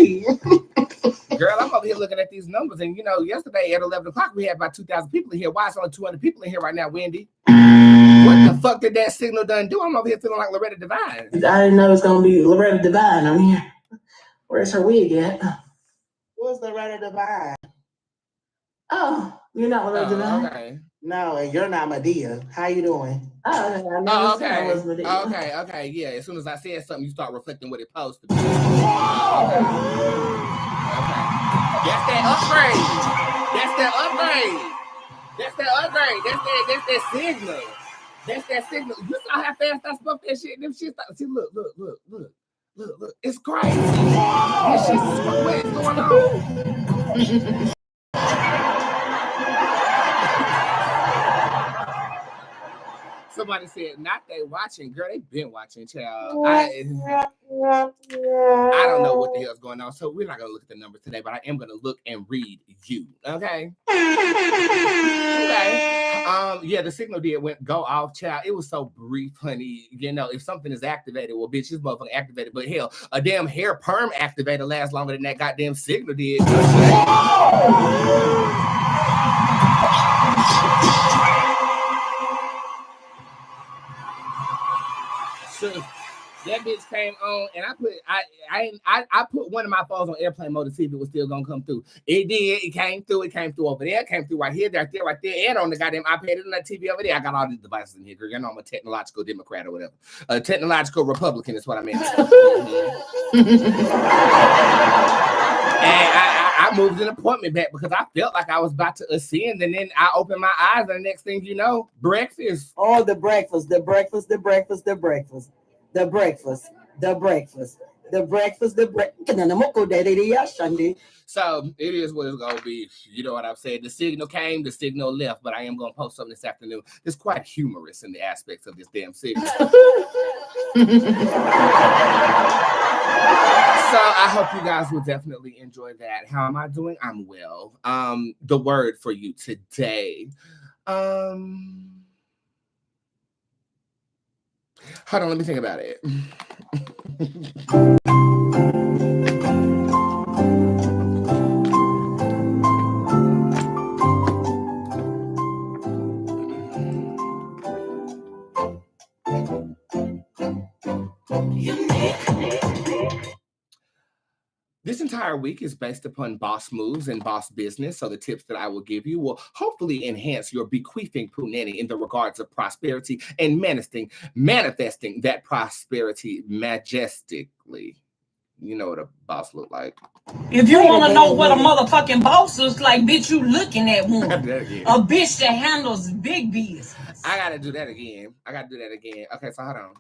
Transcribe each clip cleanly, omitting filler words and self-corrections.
me. Girl, I'm over here looking at these numbers, and yesterday at 11 o'clock we had about 2,000 people in here. Why is only 200 people in here right now, Wendy? What the fuck did that signal done do? I'm over here feeling like Loretta Devine. I didn't know it was gonna be Loretta Devine on here. Where's her wig at? Where's Loretta Devine? Oh, you're not Loretta Devine? Okay. No, and you're not Medea. How you doing? Okay. Yeah, as soon as I said something, you start reflecting what it's supposed to be. Okay. That's that upgrade. That's that signal. That's that signal. You saw how fast I spoke that shit. Them shit. See, look. It's crazy. This shit's what is going on? Somebody said, not they watching. Girl, they been watching, child. I don't know what the hell's going on. So we're not going to look at the numbers today, but I am going to look and read you. Okay? Yeah, the signal did go off, child. It was so brief, honey. If something is activated, well, bitch, this motherfucker activated. But hell, a damn hair perm activator lasts longer than that goddamn signal did. So that bitch came on, and I put one of my phones on airplane mode to see if it was still gonna come through. It did. It came through. It came through over there. It came through right here, right there, and on the goddamn iPad and that TV over there. I got all these devices in here, girl. I'm a technological Democrat or whatever. A technological Republican is what I meant. And I moved an appointment back because I felt like I was about to ascend, and then I opened my eyes, and the next thing you know, breakfast. Oh, the breakfast. So it is what it's gonna be. You know what I've said. The signal came, the signal left, but I am gonna post something this afternoon. It's quite humorous in the aspects of this damn signal. So I hope you guys will definitely enjoy that. How am I doing? I'm well. The word for you today. Hold on, let me think about it. This entire week is based upon boss moves and boss business, so the tips that I will give you will hopefully enhance your bequeathing punani in the regards of prosperity and manifesting that prosperity majestically. You know what a boss look like. If you want to know what a motherfucking boss looks like, bitch, you looking at one. A bitch that handles big business. I gotta do that again. Okay, so hold on.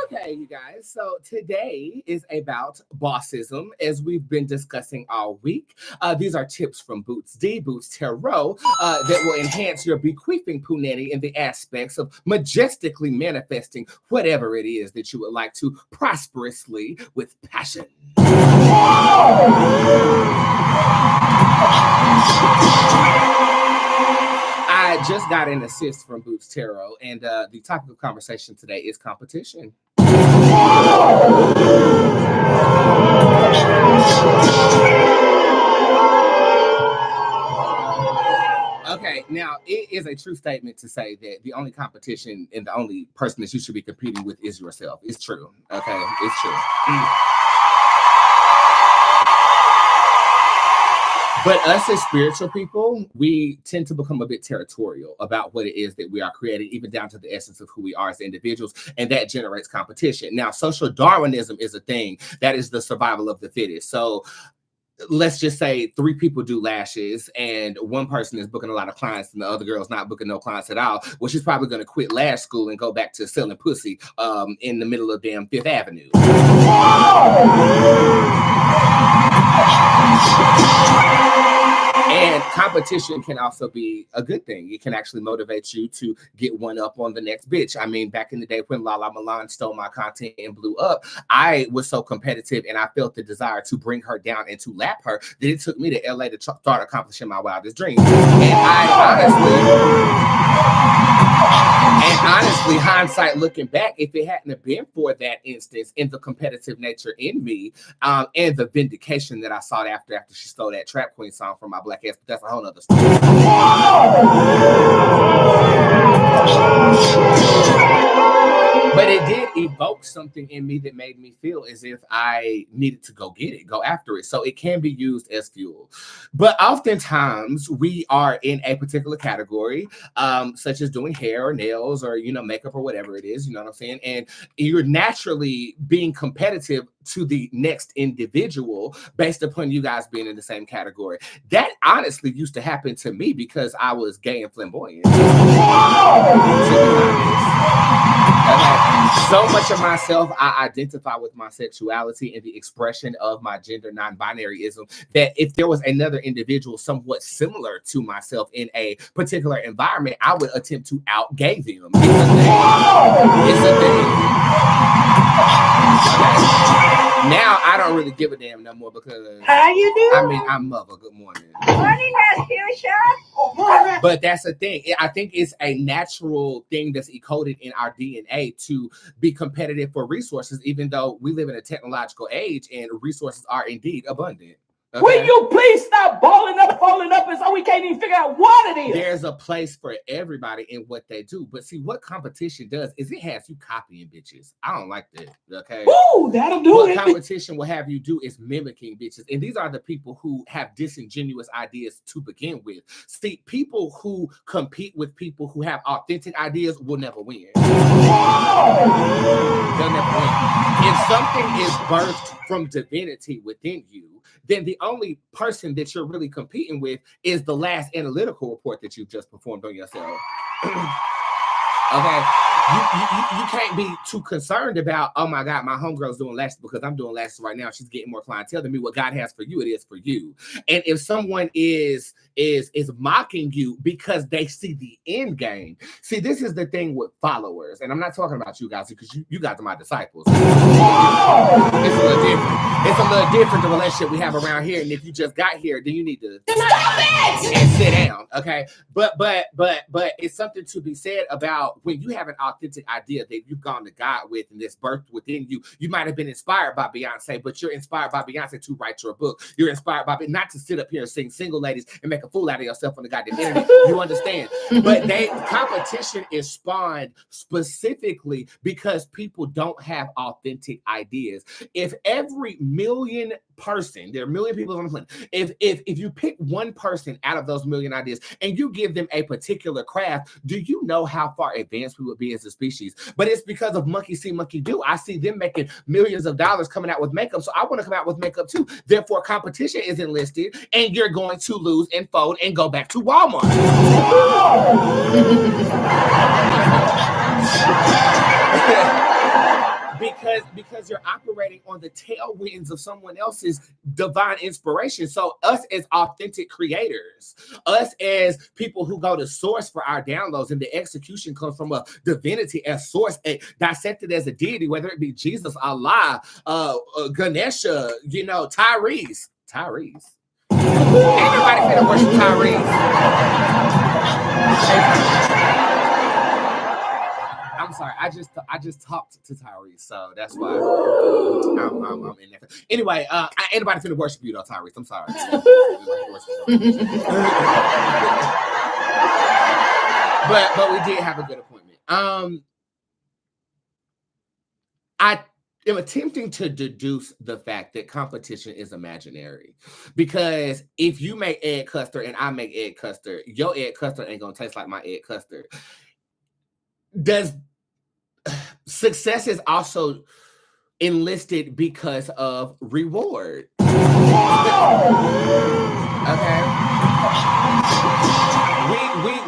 Okay, you guys. So today is about bossism, as we've been discussing all week. These are tips from Bootz Tarot that will enhance your bequeathing punani in the aspects of majestically manifesting whatever it is that you would like to prosperously with passion. I just got an assist from Bootz Tarot, and the topic of conversation today is competition. Okay, now it is a true statement to say that the only competition and the only person that you should be competing with is yourself. It's true. Okay, it's true. But us as spiritual people, we tend to become a bit territorial about what it is that we are creating, even down to the essence of who we are as individuals, and that generates competition. Now, social Darwinism is a thing. That is the survival of the fittest. So let's just say 3 people do lashes and one person is booking a lot of clients and the other girl's not booking no clients at all. Well, she's probably going to quit lash school and go back to selling pussy in the middle of damn Fifth Avenue. And competition can also be a good thing. It can actually motivate you to get one up on the next bitch. I mean, back in the day when Lala Milan stole my content and blew up, I was so competitive and I felt the desire to bring her down and to lap her that it took me to LA to start accomplishing my wildest dreams. And honestly, hindsight looking back, if it hadn't have been for that instance in the competitive nature in me, and the vindication that I sought after she stole that Trap Queen song from my black ass, but that's a whole nother story. But it did evoke something in me that made me feel as if I needed to go get it, go after it. So it can be used as fuel. But oftentimes we are in a particular category, such as doing hair or nails or, makeup or whatever it is, you know what I'm saying? And you're naturally being competitive to the next individual based upon you guys being in the same category. That honestly used to happen to me because I was gay and flamboyant. So much of myself, I identify with my sexuality and the expression of my gender non-binaryism that if there was another individual somewhat similar to myself in a particular environment, I would attempt to out-gay them. It's a thing. Now I don't really give a damn no more because how you doing? I mean, I'm mother. Good morning. Morning, Fuchsia. But that's the thing. I think it's a natural thing that's encoded in our DNA to be competitive for resources, even though we live in a technological age and resources are indeed abundant. Okay? Will you please stop balling up, and so we can't even figure out what it is? There's a place for everybody in what they do. But see, what competition does is it has you copying bitches. I don't like that. Okay. Ooh, that'll do what it. What competition will have you do is mimicking bitches. And these are the people who have disingenuous ideas to begin with. See, people who compete with people who have authentic ideas will never win. They'll never win. If something is birthed from divinity within you, then the only person that you're really competing with is the last analytical report that you've just performed on yourself. Okay, you can't be too concerned about, oh my God, my homegirl's doing lashes because I'm doing lashes right now. She's getting more clientele than me. What God has for you, it is for you. And if someone is mocking you because they see the end game, see, this is the thing with followers, and I'm not talking about you guys because you guys are my disciples. It's a little different. It's a little different the relationship we have around here. And if you just got here, then you need to stop it and sit down. Okay, but it's something to be said about when you have an authentic idea that you've gone to God with and that's birthed within you. You might have been inspired by Beyonce, but you're inspired by Beyonce to write your book. You're inspired by not to sit up here and sing Single Ladies and make a fool out of yourself on the goddamn internet. You understand? But competition is spawned specifically because people don't have authentic ideas. If every million person, there are a million people on the planet, if you pick one person out of those million ideas and you give them a particular craft, do you know how far advanced we would be as a species? But it's because of monkey see, monkey do. I see them making millions of dollars coming out with makeup, so I want to come out with makeup too. Therefore, competition is enlisted, and you're going to lose and fold and go back to Walmart. Because you're operating on the tailwinds of someone else's divine inspiration. So us as authentic creators, us as people who go to source for our downloads, and the execution comes from a divinity as source, dissected as a deity, whether it be Jesus, Allah, Ganesha, Tyrese. Ain't nobody finna worship Tyrese. I'm sorry, I just talked to Tyrese, so that's why I'm in there. Anyway, anybody finna worship you though, Tyrese. I'm sorry. but we did have a good appointment. I am attempting to deduce the fact that competition is imaginary, because if you make egg custard and I make egg custard, your egg custard ain't gonna taste like my egg custard. Success is also enlisted because of reward. Okay.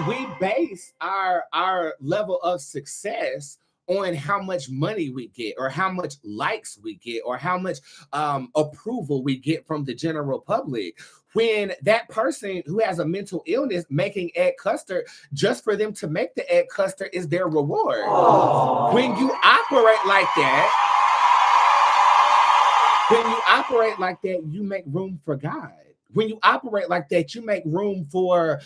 We base our level of success on how much money we get, or how much likes we get, or how much approval we get from the general public. when that person who has a mental illness making egg custard just for them to make the egg custard is their reward. Oh. When you operate like that, you make room for God. When you operate like that, you make room for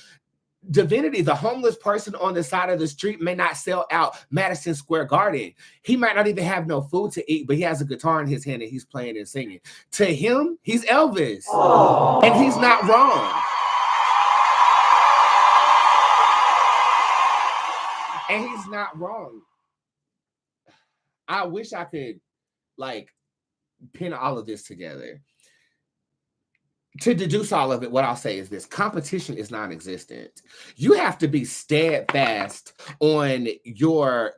divinity. The homeless person on the side of the street may not sell out Madison Square Garden. He might not even have no food to eat, but he has a guitar in his hand and he's playing and singing. To him, he's Elvis. Oh. And he's not wrong. And he's not wrong. I wish I could like pin all of this together. To deduce all of it, what I'll say is this: competition is non-existent. You have to be steadfast on your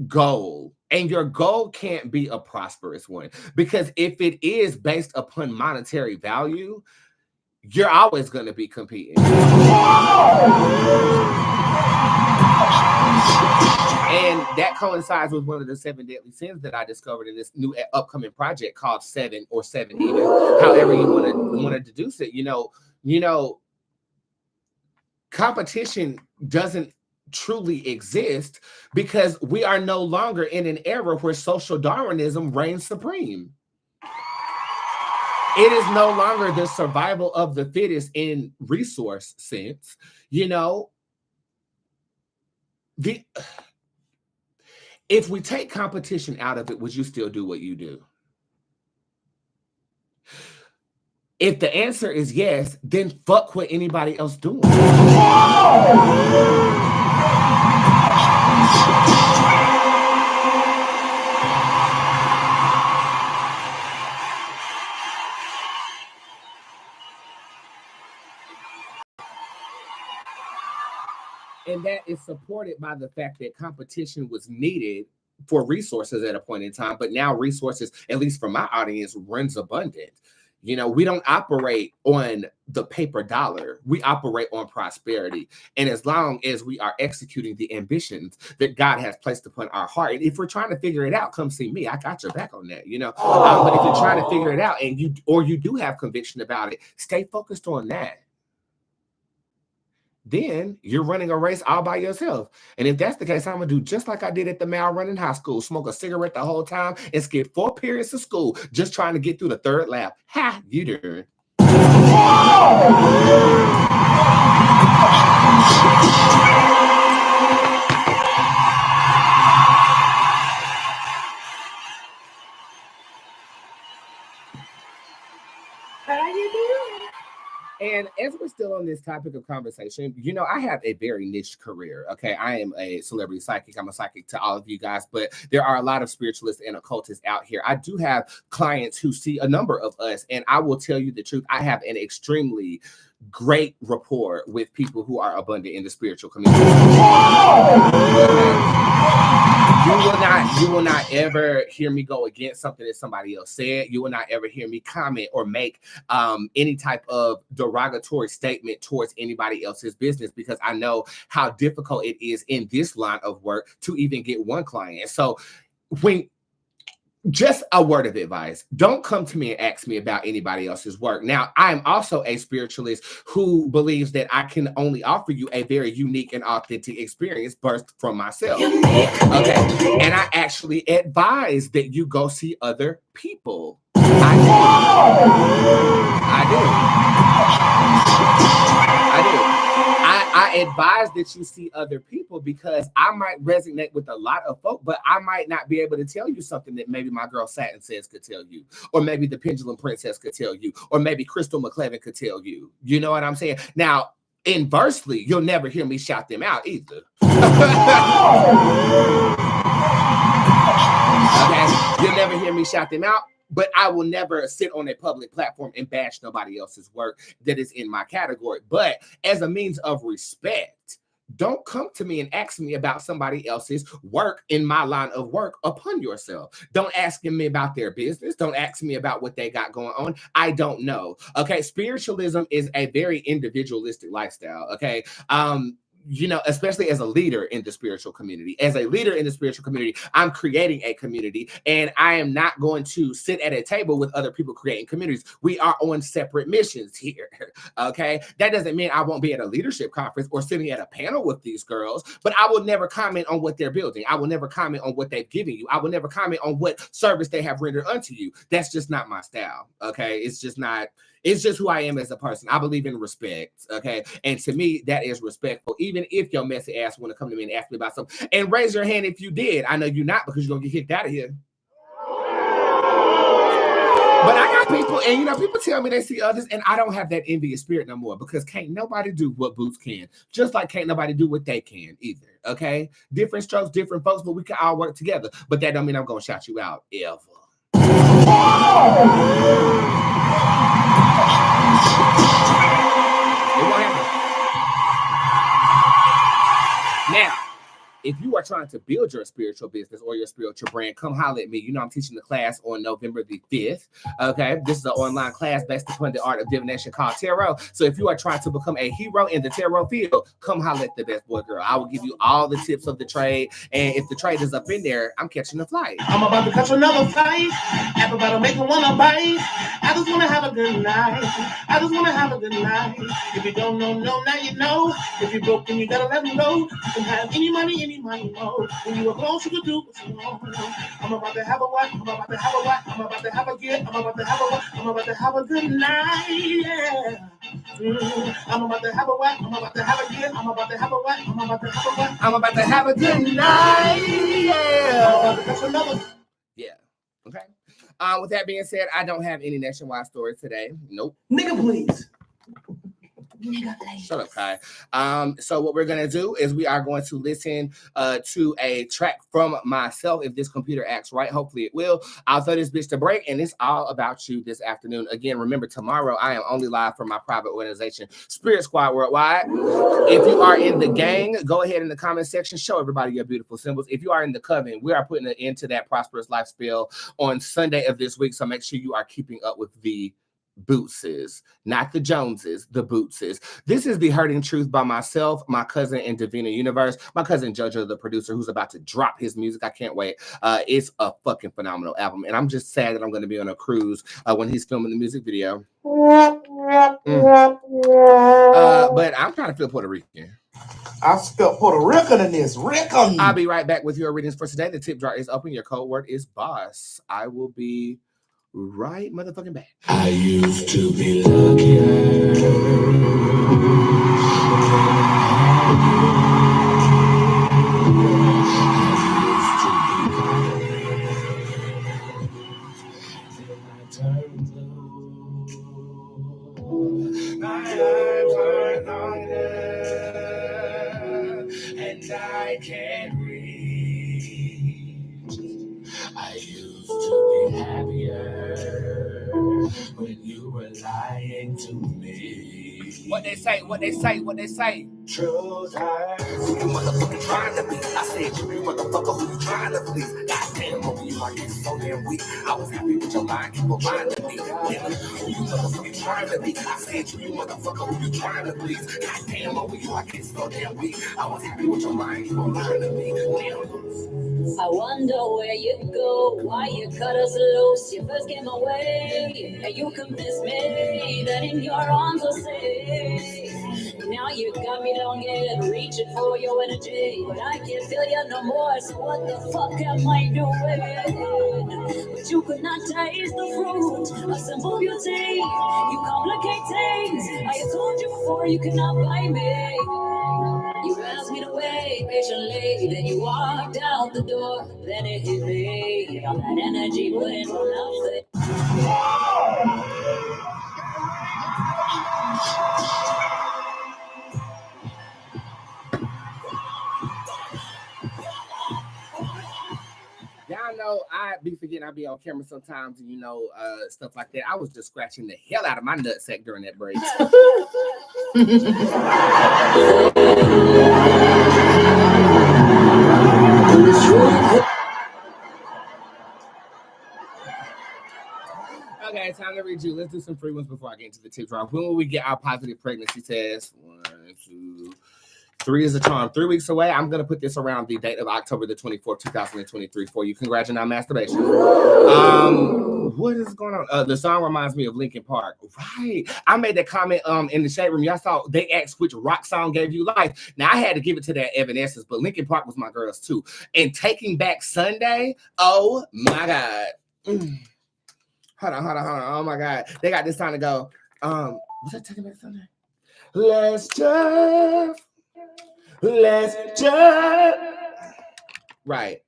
goal, and your goal can't be a prosperous one, because if it is based upon monetary value, you're always going to be competing. And that coincides with one of the 7 deadly sins that I discovered in this new upcoming project called 7 or 7 even, however you want to deduce it. You know, competition doesn't truly exist because we are no longer in an era where social Darwinism reigns supreme. It is no longer the survival of the fittest in resource sense. You know, if we take competition out of it, would you still do what you do? If the answer is yes, then fuck what anybody else doing. And that is supported by the fact that competition was needed for resources at a point in time, but now resources, at least for my audience, runs abundant. You know, we don't operate on the paper dollar. We operate on prosperity. And as long as we are executing the ambitions that God has placed upon our heart, and if we're trying to figure it out, come see me. I got your back on that, you know. But if you're trying to figure it out and you do have conviction about it, stay focused on that. Then you're running a race all by yourself. And if that's the case, I'm going to do just like I did at the mile run in high school, smoke a cigarette the whole time and skip 4 periods of school just trying to get through the 3rd lap. Ha, you doing. How you doing? And as we're still on this topic of conversation, you know, I have a very niche career. Okay, I am a celebrity psychic. I'm a psychic to all of you guys, but there are a lot of spiritualists and occultists out here. I do have clients who see a number of us, and I will tell you the truth. I have an extremely great rapport with people who are abundant in the spiritual community. You will not ever hear me go against something that somebody else said. You will not ever hear me comment or make any type of derogatory statement towards anybody else's business, because I know how difficult it is in this line of work to even get one client. So just a word of advice: don't come to me and ask me about anybody else's work. Now, I am also a spiritualist who believes that I can only offer you a very unique and authentic experience birthed from myself. Okay. And I actually advise that you go see other people. I do. I advise that you see other people, because I might resonate with a lot of folk, but I might not be able to tell you something that maybe my girl Satin Says could tell you, or maybe the Pendulum Princess could tell you, or maybe Crystal McClevin could tell you. You know what I'm saying? Now, inversely, you'll never hear me shout them out either. Okay? You'll never hear me shout them out. But I will never sit on a public platform and bash nobody else's work that is in my category. But as a means of respect, don't come to me and ask me about somebody else's work in my line of work upon yourself. Don't ask me about their business. Don't ask me about what they got going on. I don't know. Okay, spiritualism is a very individualistic lifestyle. Okay, you know, especially as a leader in the spiritual community, I'm creating a community, and I am not going to sit at a table with other people creating communities. We are on separate missions here. Okay. That doesn't mean I won't be at a leadership conference or sitting at a panel with these girls, but I will never comment on what they're building. I will never comment on what they've given you. I will never comment on what service they have rendered unto you. That's just not my style. Okay. It's just who I am as a person. I believe in respect. Okay. And to me, that is respectful. Even if your messy ass want to come to me and ask me about something, and raise your hand if you did. I know you're not, because you're going to get kicked out of here. But I got people, and you know, people tell me they see others, and I don't have that envious spirit no more, because can't nobody do what Bootz can, just like can't nobody do what they can either. Okay, different strokes, different folks, but we can all work together. But that don't mean I'm gonna shout you out ever. It won't happen. Now, if you are trying to build your spiritual business or your spiritual brand, come holler at me. You know, I'm teaching the class on November the 5th. Okay. This is an online class based upon the art of divination called tarot. So if you are trying to become a hero in the tarot field, come holler at the best boy girl. I will give you all the tips of the trade. And if the trade is up in there, I'm catching a flight. I'm about to catch another flight. Everybody make me wanna bite. I just wanna have a good night. I just wanna have a good night. If you don't know, now you know. If you're broke, then you gotta let me know. You can have any money, more. When you are close, you can do what you want. I'm about to have a what? I'm about to have a what? I'm about to have a get. I'm about to have a what? I'm about to have a good night. Yeah. I'm about to have a what? I'm about to have a get. I'm about to have a what? I'm about to have a what? I'm about to have a good night. Yeah. I'm about to catch another. Yeah. Okay. With that being said, I don't have any nationwide stories today. Nope. Nigga, please. Shut up, Kai. So what we're gonna do is we are going to listen to a track from myself. If this computer acts right, hopefully it will. I'll throw this bitch to break, and it's all about you this afternoon. Again, remember, tomorrow I am only live from my private organization, Spirit Squad Worldwide. If you are in the gang, go ahead in the comment section, show everybody your beautiful symbols. If you are in the coven, we are putting an end to that prosperous life spell on Sunday of this week. So make sure you are keeping up with the Bootzes, not the Joneses, the Bootzes. This is The Hurting Truth by myself, my cousin in Divina Universe, my cousin Jojo, the producer, who's about to drop his music. I can't wait. It's a fucking phenomenal album, and I'm just sad that I'm going to be on a cruise when he's filming the music video. But I'm trying to feel Puerto Rican. I spelled Puerto Rican in this. Rican. I'll be right back with your readings for today. The tip jar is open. Your code word is boss. I will be right motherfucking back. I used to be luckier. My eyes are longer, and I can't reach. I used to be happier when you were lying to me. What they say, what they say, what they say. True hurts. You motherfucking trying to be. I said you motherfucker who you trying to please. Goddamn, over you like it's so damn weak. I was happy with your line, keep reminding me. Yeah, who you motherfucking trying to be. I said you motherfucker who you trying to please. Goddamn, over you like it's so damn weak. I was happy with your line, keep reminding me. I wonder where you go, why you cut us loose. You first came away, and you convinced me that in your arms was safe. Now you got me down here reaching for your energy, but I can't feel you no more. So what the fuck am I doing? But you could not taste the fruit of simple beauty. You complicate things. I told you before, you cannot buy me. You asked me to wait patiently, then you walked out the door. Then it hit me, all that energy went for nothing. Y'all know I be forgetting I be on camera sometimes, and you know, stuff like that. I was just scratching the hell out of my nutsack during that break. Okay, time to read you. Let's do some free ones before I get into the tip drop. When will we get our positive pregnancy test? 1, 2. 3 is a charm. 3 weeks away. I'm going to put this around the date of October the 24th, 2023 for you. Congrats on masturbation. What is going on? The song reminds me of Linkin Park. Right. I made that comment in the shade room. Y'all saw they asked which rock song gave you life. Now, I had to give it to that Evanescence, but Linkin Park was my girls too. And Taking Back Sunday, oh my God. Hold on. Oh my God. They got this time to go. Was that Taking Back Sunday? Let's just. Right.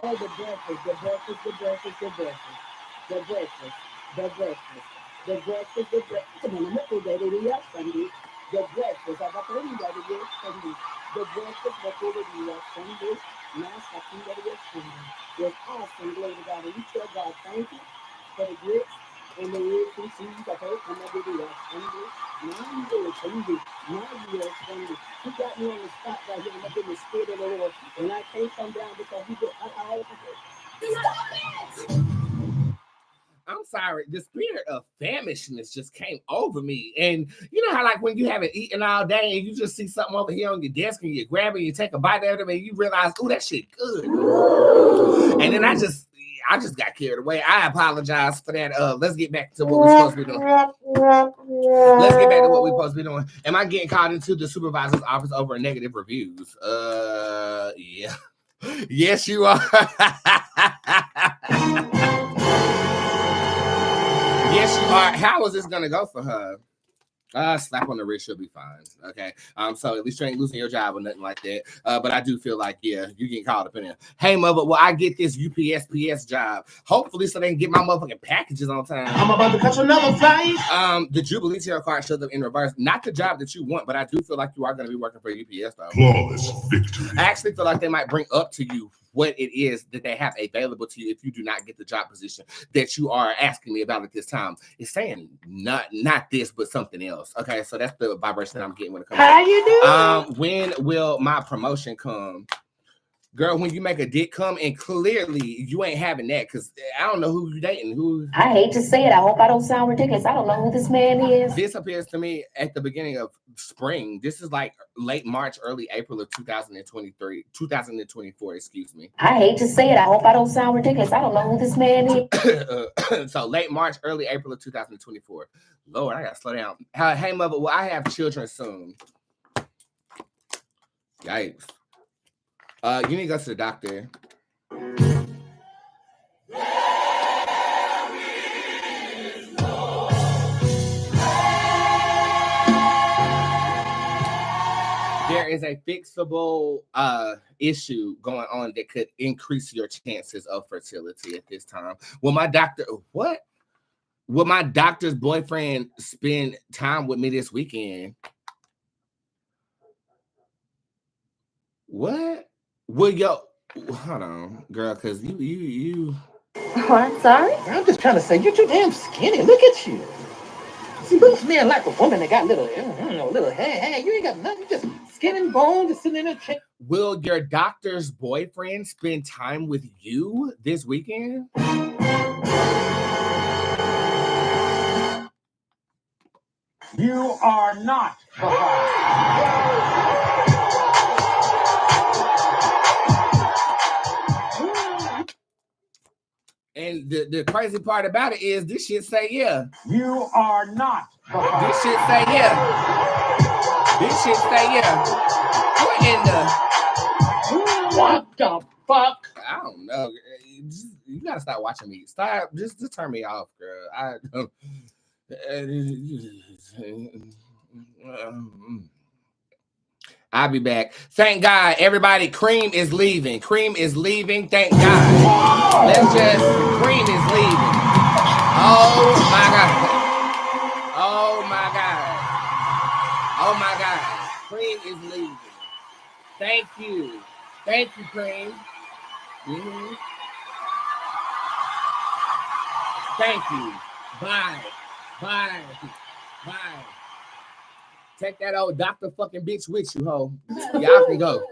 Oh, the breakfast. The breakfast. Come on, I'm not going to do Sunday. The breakfast. I got to read that again Sunday. The breakfast. What over the Sunday. Last I think that is Sunday. Was awesome. Glory to God. And we tell God, thank you for the grits and the ribs and cheese. I heard come over the Sunday. Now you do it Sunday. Now you do it Sunday. He got me on the spot right here. I'm up in the spirit of the Lord. And I can't come down because he did. I'm sorry, the spirit of famishness just came over me. And you know how, like, when you haven't eaten all day and you just see something over here on your desk and you grab it, you take a bite out of it, and you realize, oh, that shit good. And then I just got carried away. I apologize for that. Let's get back to what we're supposed to be doing. Let's get back to what we're supposed to be doing. Am I getting called into the supervisor's office over negative reviews? Yeah. Yes, you are. Yes, you are. How is this gonna go for her? Slap on the wrist, she'll be fine. Okay. So at least you ain't losing your job or nothing like that. But I do feel like, yeah, you getting called up in there. Hey, mother, well, I get this UPS job. Hopefully, so they can get my motherfucking packages on time. I'm about to catch another flight. The Jubilee Tarot card shows up in reverse. Not the job that you want, but I do feel like you are going to be working for UPS though. Flawless victory. I actually feel like they might bring up to you what it is that they have available to you if you do not get the job position that you are asking me about at this time. It's saying not this, but something else. Okay, so that's the vibration that I'm getting when it comes. How you doing? When will my promotion come? Girl, when you make a dick come, and clearly you ain't having that, because I don't know who you dating. Who? I hate to say it. I hope I don't sound ridiculous. I don't know who this man is. This appears to me at the beginning of spring. This is like late March, early April of 2024, excuse me. I hate to say it. I hope I don't sound ridiculous. I don't know who this man is. So late March, early April of 2024. Lord, I gotta slow down. Hey, mother, well, I have children soon. Yikes. You need to go to the doctor. There is a fixable issue going on that could increase your chances of fertility at this time. Will my doctor's boyfriend spend time with me this weekend? What? Will hold on, girl, because you. Oh, I'm sorry. I'm just trying to say, you're too damn skinny. Look at you. See, most men like a woman that got little hair. You ain't got nothing. You just skin and bone, just sitting in a chair. Will your doctor's boyfriend spend time with you this weekend? You are not. And the crazy part about it is this shit say yeah. You are not. This shit say yeah. This shit say yeah. What in the? What the fuck? I don't know. You gotta stop watching me. Stop. Just turn me off, girl. I'll be back. Thank God, everybody. Cream is leaving. Cream is leaving. Thank God. Cream is leaving. Oh my God. Oh my God. Oh my God. Cream is leaving. Thank you. Thank you, Cream. Mm-hmm. Thank you. Bye. Bye. Bye. Take that old Dr. fucking bitch with you, ho. Y'all can go.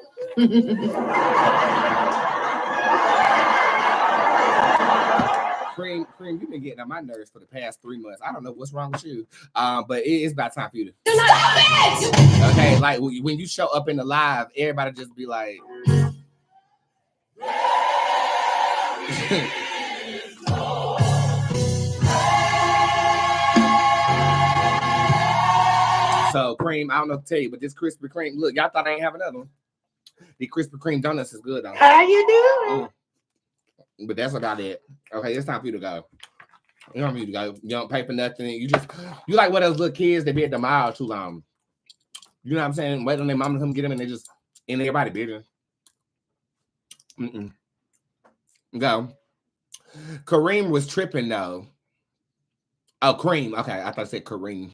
Cream, you've been getting on my nerves for the past 3 months. I don't know what's wrong with you. But it's about time for you to stop it. Okay, like when you show up in the live, everybody just be like. So, Cream, I don't know what to tell you, but this Krispy Kreme, look, y'all thought I ain't have another one. The Krispy Kreme donuts is good, though. How you doing? But that's about it. Okay, it's time for you to go. You don't need to go. You don't pay for nothing. You like one of those little kids that be at the mall too long. You know what I'm saying? Wait on their mom to come get them and they just in everybody business. Go. Kareem was tripping though. Oh, Cream. Okay, I thought I said Kareem.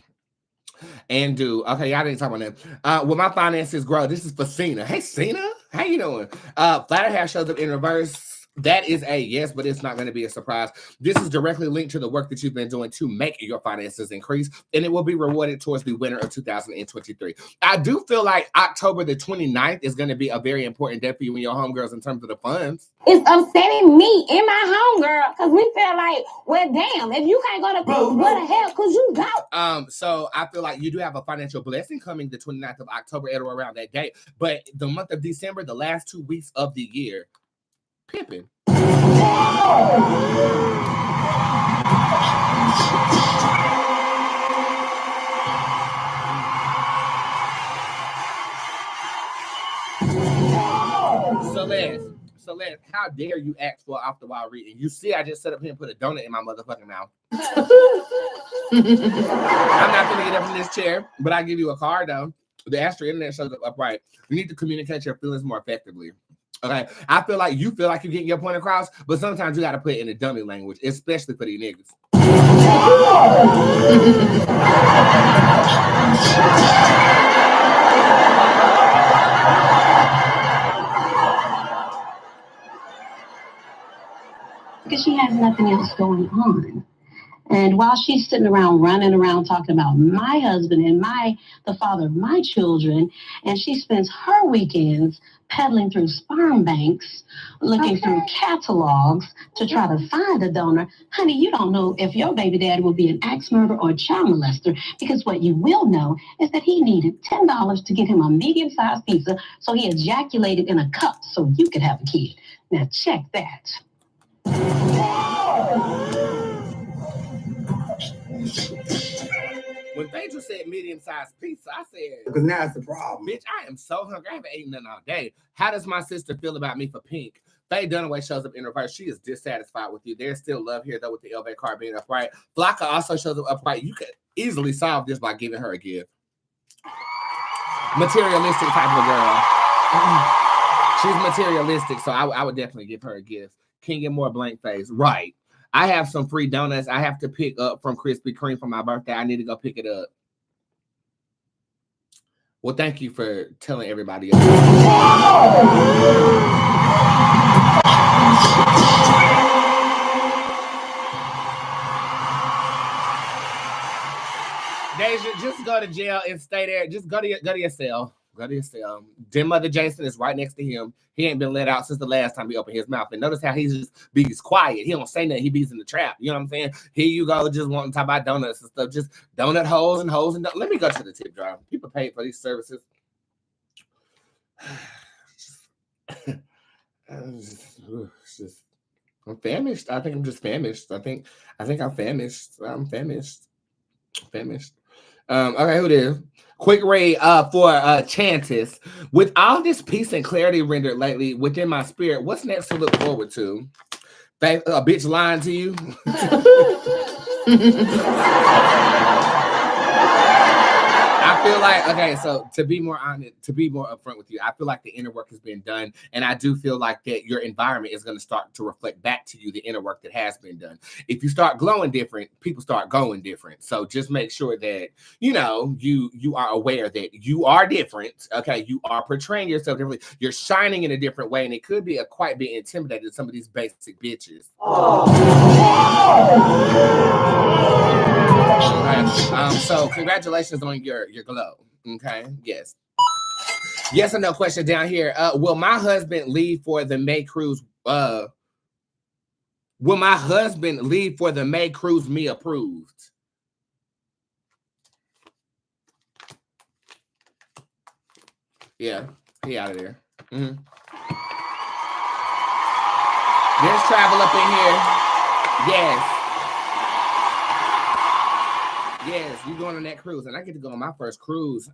And do okay, y'all didn't talk about that. Will my finances grow? This is for Cena. Hey, Cena, how you doing? Flatter hair shows up in reverse. That is a yes, but it's not going to be a surprise. This is directly linked to the work that you've been doing to make your finances increase, and it will be rewarded towards the winter of 2023. I do feel like October the 29th is going to be a very important day for you and your homegirls in terms of the funds. It's upsetting me and my homegirl because we feel like, well, damn, if you can't go to where the hell could you go? So I feel like you do have a financial blessing coming the 29th of October at or around that date, but the month of December, the last 2 weeks of the year, pimping. Celeste, how dare you ask for off the wall reading? You see, I just sat up here and put a donut in my motherfucking mouth. I'm not gonna get up from this chair, but I give you a card though. The Astro Internet shows up upright. You need to communicate your feelings more effectively. Okay, I feel like you're getting your point across, but sometimes you got to put it in a dummy language, especially for these niggas. Because she has nothing else going on. And while she's sitting around, running around, talking about my husband and the father of my children, and she spends her weekends peddling through sperm banks, looking through catalogs to try to find a donor. Honey, you don't know if your baby daddy will be an axe murderer or a child molester, because what you will know is that he needed $10 to get him a medium-sized pizza, so he ejaculated in a cup so you could have a kid. Now check that. When Phaedra said medium-sized pizza, I said, because now it's a problem. Bitch, I am so hungry. I haven't eaten nothing all day. How does my sister feel about me for pink? Faye Dunaway shows up in reverse. She is dissatisfied with you. There's still love here, though, with the LV card being upright. Flocka also shows up upright. You could easily solve this by giving her a gift. Materialistic type of girl. She's materialistic, so I would definitely give her a gift. Can get more blank face. Right. I have some free donuts I have to pick up from Krispy Kreme for my birthday. I need to go pick it up. Well, thank you for telling everybody else. Deja, just go to jail and stay there. Just go to your cell. Go to your cell. Dear Mother Jason is right next to him. He ain't been let out since the last time he opened his mouth. And notice how he's quiet. He don't say nothing. He beats in the trap. You know what I'm saying? Here you go, just wanting to talk about donuts and stuff. Just donut holes and holes. Let me go to the tip jar. People pay for these services. I'm famished. I think I'm just famished. I think I'm famished. I'm famished. Okay, who it is? Quick raid for Chantis. With all this peace and clarity rendered lately within my spirit, what's next to look forward to? A bitch lying to you? I feel like, okay, so to be more honest, to be more upfront with you, I feel like the inner work has been done. And I do feel like that your environment is going to start to reflect back to you the inner work that has been done. If you start glowing different, people start going different. So just make sure that, you know, you are aware that you are different. Okay. You are portraying yourself differently. You're shining in a different way. And it could be a quite bit intimidating to some of these basic bitches. So congratulations on your glow. Okay. Yes. Yes or no question down here. Will my husband leave for the May cruise? Will my husband leave for the May cruise? Me approved. Yeah, he out of there. Mm-hmm. There's travel up in here. Yes. Yes, you going on that cruise, and I get to go on my first cruise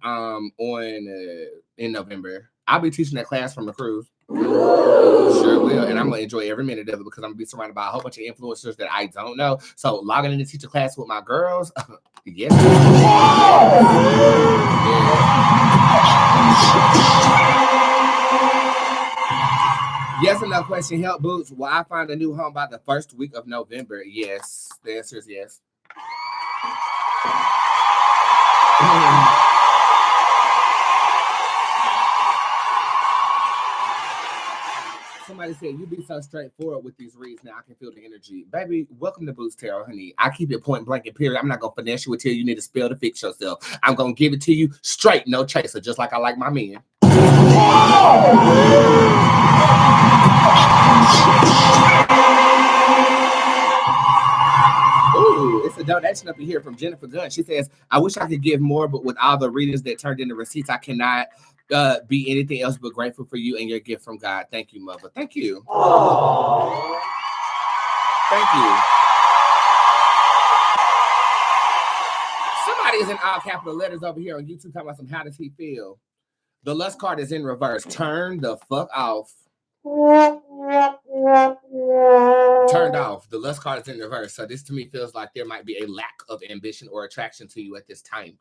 in November. I'll be teaching that class from the cruise. Sure will, and I'm gonna enjoy every minute of it because I'm gonna be surrounded by a whole bunch of influencers that I don't know. So logging in to teach a class with my girls, yes. Yes or no question. Help Bootz. Will I find a new home by the first week of November? Yes. The answer is yes. Somebody said, you be so straightforward with these reads. Now I can feel the energy. Baby, welcome to Bootz Tarot, honey. I keep it point blank and period. I'm not going to finesse you until you need a spell to fix yourself. I'm going to give it to you straight, no chaser, just like I like my men. Ooh, it's a donation up in here from Jennifer Gunn. She says, I wish I could give more, but with all the readings that turned into receipts, I cannot be anything else but grateful for you and your gift from God. Thank you, mother. Thank you. Aww. Thank you. Somebody is in all capital letters over here on YouTube talking about some how does he feel? The lust card is in reverse. Turn the fuck off. Turned off. The lust card is in reverse. So this to me feels like there might be a lack of ambition or attraction to you at this time.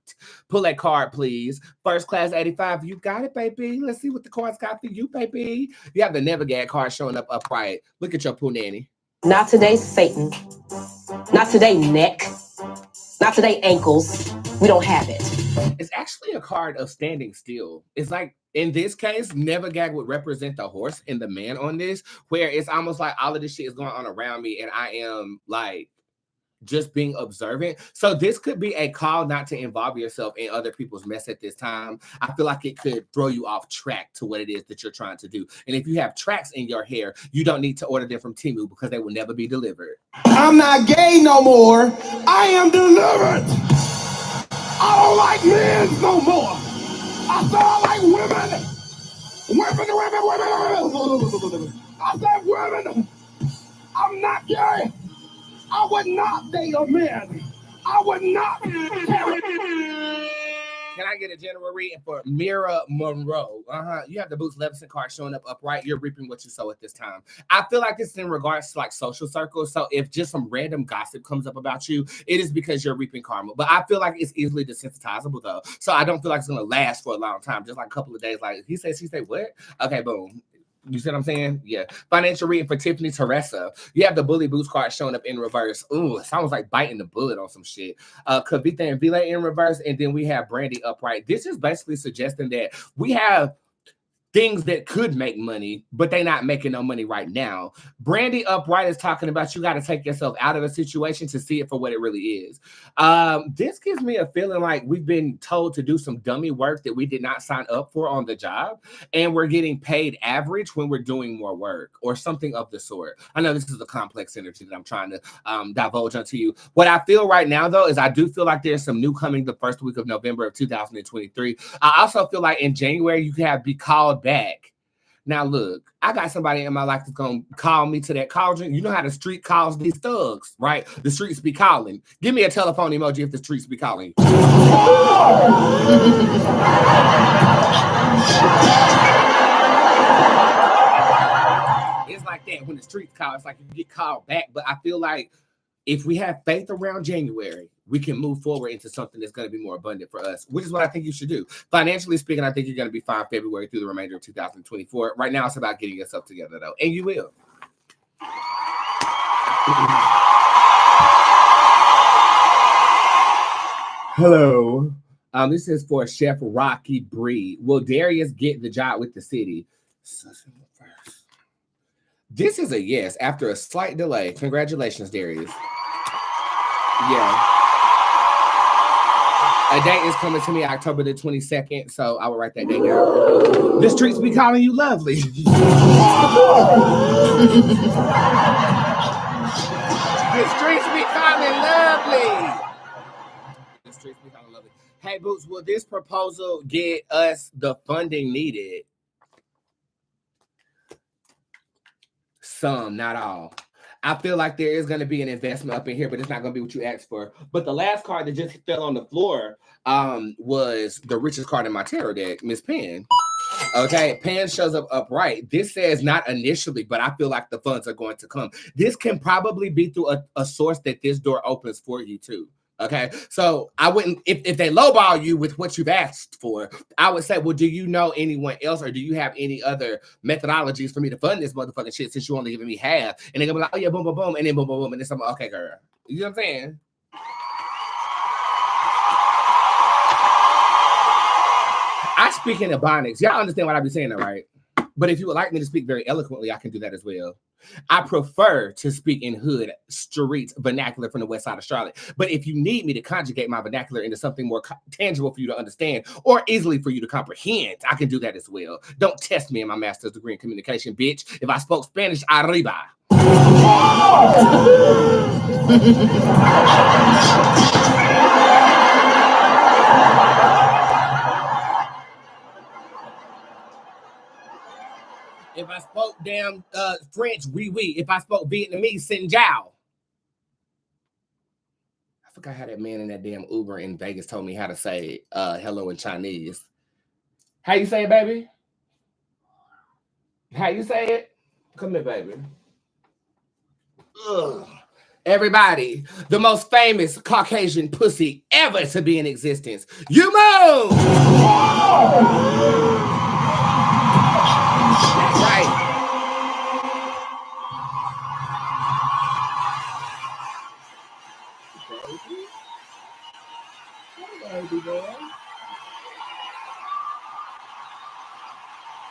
Pull that card, please. First class 85. You got it, baby. Let's see what the cards got for you, baby. You have the Never Gag card showing up upright. Look at your poo nanny. Not today, Satan. Not today, neck. Not today, ankles. We don't have it. It's actually a card of standing still. It's like, in this case, Never Gag would represent the horse and the man on this, where it's almost like all of this shit is going on around me and I am like just being observant. So this could be a call not to involve yourself in other people's mess at this time. I feel like it could throw you off track to what it is that you're trying to do. And if you have tracks in your hair, you don't need to order them from Temu because they will never be delivered. I'm not gay no more. I am delivered. I don't like men no more. I said I like women. Women. I said women. I'm not gay. I would not date a man. I would not. Can I get a general reading for Mira Monroe? You have the Bootz Levinson card showing up upright. You're reaping what you sow at this time. I feel like this is in regards to like social circles. So if just some random gossip comes up about you, it is because you're reaping karma. But I feel like it's easily desensitizable though. So I don't feel like it's going to last for a long time. Just like a couple of days. Like he said, she said, what? Okay, boom. You see what I'm saying? Yeah. Financial reading for Tiffany Teresa. You have the Bully Bootz card showing up in reverse. Ooh, it sounds like biting the bullet on some shit. Kavita and Vila in reverse. And then we have Brandy upright. This is basically suggesting that we have things that could make money, but they're not making no money right now. Brandy upright is talking about you got to take yourself out of a situation to see it for what it really is. This gives me a feeling like we've been told to do some dummy work that we did not sign up for on the job, and we're getting paid average when we're doing more work or something of the sort. I know this is a complex energy that I'm trying to divulge onto you. What I feel right now, though, is I do feel like there's some new coming the first week of November of 2023. I also feel like in January, you can be called back. Now, look, I got somebody in my life that's going to call me to that cauldron. You know how the street calls these thugs, right? The streets be calling. Give me a telephone emoji if the streets be calling. It's like that when the streets call. It's like you get called back. But I feel like if we have faith around January, we can move forward into something that's going to be more abundant for us, which is what I think you should do. Financially speaking, I think you're going to be fine February through the remainder of 2024. Right now, it's about getting yourself together, though, and you will. Hello. This is for Chef Rocky Bree. Will Darius get the job with the city? This is a yes after a slight delay. Congratulations, Darius. Yeah. A date is coming to me October the 22nd, so I will write that date down. The streets be calling you lovely. The streets be calling lovely. The streets be calling lovely. Hey, Bootz, will this proposal get us the funding needed? Some, not all. I feel like there is going to be an investment up in here, but it's not going to be what you asked for. But the last card that just fell on the floor was the richest card in my tarot deck, Miss Penn. Okay, Pan shows up upright. This says not initially, but I feel like the funds are going to come. This can probably be through a source that this door opens for you too. Okay, so I wouldn't, if they lowball you with what you've asked for, I would say, well, do you know anyone else, or do you have any other methodologies for me to fund this motherfucking shit since you only giving me half? And they're gonna be like, oh yeah, boom, boom, boom, and then boom, boom, boom, and then something, okay, girl. You know what I'm saying? I speak in Ebonics. Y'all understand what I be saying, though, right? But if you would like me to speak very eloquently, I can do that as well. I prefer to speak in hood, street vernacular from the west side of Charlotte. But if you need me to conjugate my vernacular into something more tangible for you to understand or easily for you to comprehend, I can do that as well. Don't test me in my master's degree in communication, bitch. If I spoke Spanish, arriba. If I spoke damn French, oui, oui. If I spoke Vietnamese, xin jiao. I forgot how that man in that damn Uber in Vegas told me how to say hello in Chinese. How you say it, baby? How you say it? Come here, baby. Ugh. Everybody, the most famous Caucasian pussy ever to be in existence. You move! That's right. Baby boy.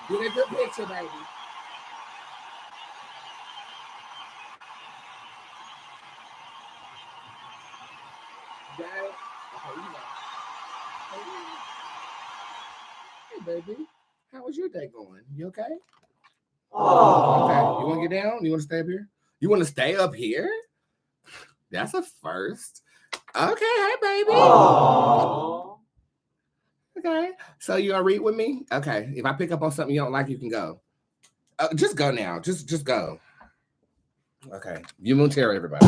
Get a good picture, baby. Got it? Okay, you know. Hey, baby. How was your day going? You okay? Oh. Okay. You want to get down? You want to stay up here? You want to stay up here? That's a first. Okay, hey, baby. Aww. Okay. So you gonna read with me? Okay. If I pick up on something you don't like, you can go. Just go now. Just go. Okay. You won't tear everybody.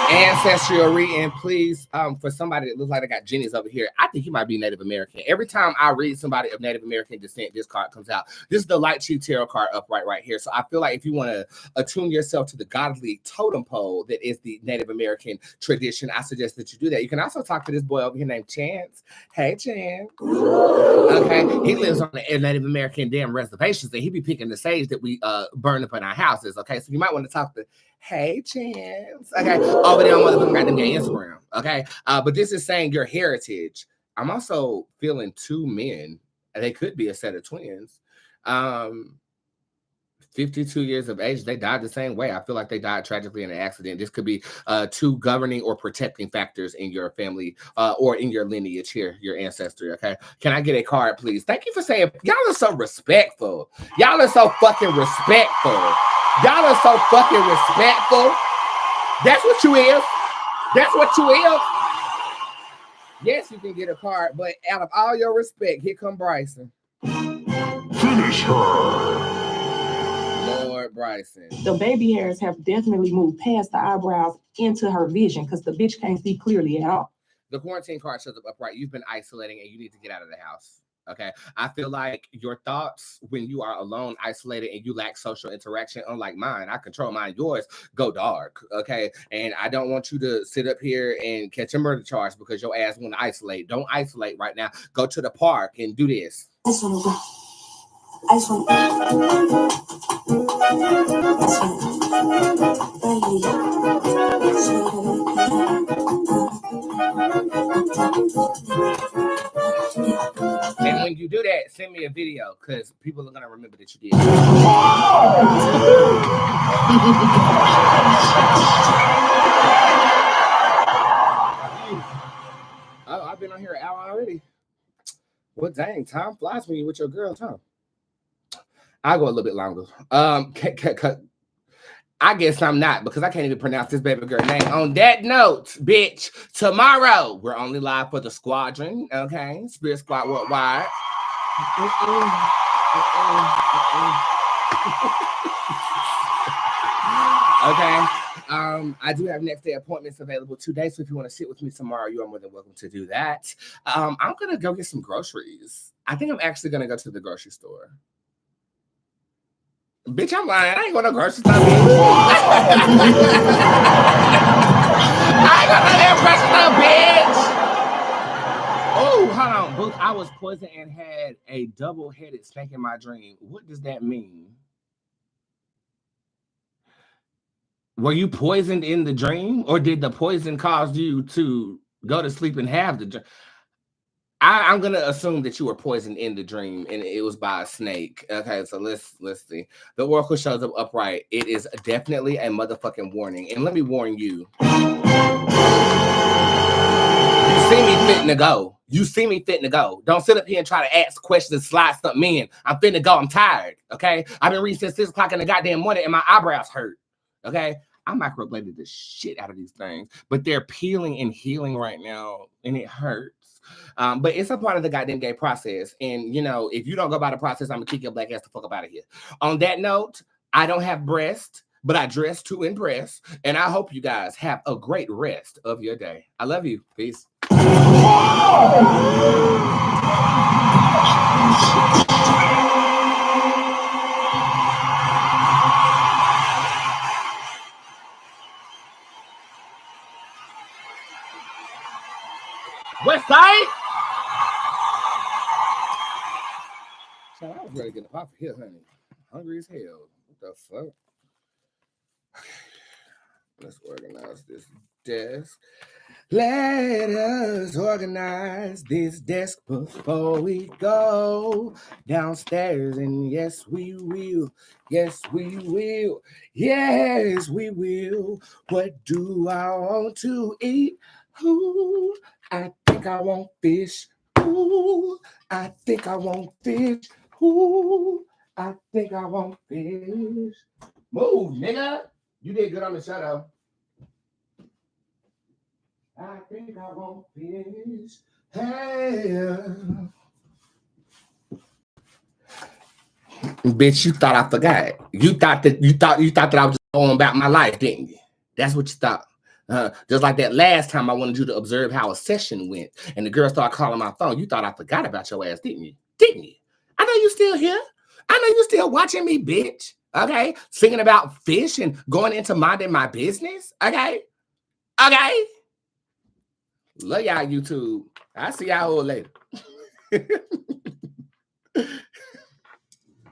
Ancestral reading, please. For somebody that looks like they got Jenny's over here, I think he might be Native American. Every time I read somebody of Native American descent, this card comes out. This is the Light Chief Tarot card upright right here. So I feel like if you want to attune yourself to the godly totem pole that is the Native American tradition, I suggest that you do that. You can also talk to this boy over here named Chance. Hey, Chance. Okay, he lives on the Native American damn reservations, and he be picking the sage that we burn up in our houses. Okay, so you might want to talk to. Hey, Chance. Okay, over there on motherfucking goddamn Instagram. Okay, but this is saying your heritage. I'm also feeling two men. They could be a set of twins. 52 years of age. They died the same way. I feel like they died tragically in an accident. This could be two governing or protecting factors in your family or in your lineage here, your ancestry. Okay, can I get a card, please? Thank you for saying. Y'all are so respectful. Y'all are so fucking respectful. Y'all are so fucking respectful. That's what you is. That's what you is. Yes, you can get a card, but out of all your respect, here come Bryson. Finish her. Lord Bryson. The baby hairs have definitely moved past the eyebrows into her vision because the bitch can't see clearly at all. The quarantine card shows up upright. You've been isolating and you need to get out of the house. Okay. I feel like your thoughts when you are alone, isolated, and you lack social interaction, unlike mine, I control mine, yours go dark. Okay. And I don't want you to sit up here and catch a murder charge because your ass want to isolate. Don't isolate right now. Go to the park and do this. I just want to And when you do that, send me a video because people are going to remember that you did. Oh, I've been on here an hour already. Well, dang, time flies when you with your girl, huh? I'll go a little bit longer. I guess I'm not because I can't even pronounce this baby girl name. On that note, bitch, tomorrow we're only live for the squadron, okay? Spirit Squad Worldwide. Okay. I do have next day appointments available today, so if you want to sit with me tomorrow, you are more than welcome to do that. I'm gonna go get some groceries. I think I'm actually gonna go to the grocery store. Bitch, I'm lying. I ain't going to grocery store. I ain't going to that grocery store, bitch. Oh, hold on. Bootz, I was poisoned and had a double-headed snake in my dream. What does that mean? Were you poisoned in the dream, or did the poison cause you to go to sleep and have the dream? I'm gonna assume that you were poisoned in the dream and it was by a snake. Okay, so let's see. The oracle shows up upright. It is definitely a motherfucking warning. And let me warn you. You see me fitting to go. You see me fitting to go. Don't sit up here and try to ask questions and slide something in. I'm fitting to go. I'm tired. Okay. I've been reading since 6 o'clock in the goddamn morning and my eyebrows hurt. Okay. I microbladed the shit out of these things, but they're peeling and healing right now, and it hurts. But it's a part of the goddamn gay process. And, you know, if you don't go by the process, I'm going to kick your black ass the fuck up out of here. On that note, I don't have breasts, but I dress to impress. And I hope you guys have a great rest of your day. I love you. Peace. West side? So I was ready to get up off of here, honey. Hungry as hell. What the fuck? Let's organize this desk. Let us organize this desk before we go downstairs. And yes, we will. Yes, we will. Yes, we will. What do I want to eat? Ooh, I think I want fish. Ooh, I think I want fish. Ooh, I think I want fish. Move, nigga. You did good on the show, though. I think I want fish. Hey. Bitch, you thought I forgot. You thought that I was just going about my life, didn't you? That's what you thought. Just like that last time I wanted you to observe how a session went and the girl started calling my phone. You thought I forgot about your ass, didn't you? Didn't you? I know you still here. I know you still watching me, bitch. Okay? Singing about fish and going into minding my business. Okay? Okay? Love y'all, YouTube. I'll see y'all later.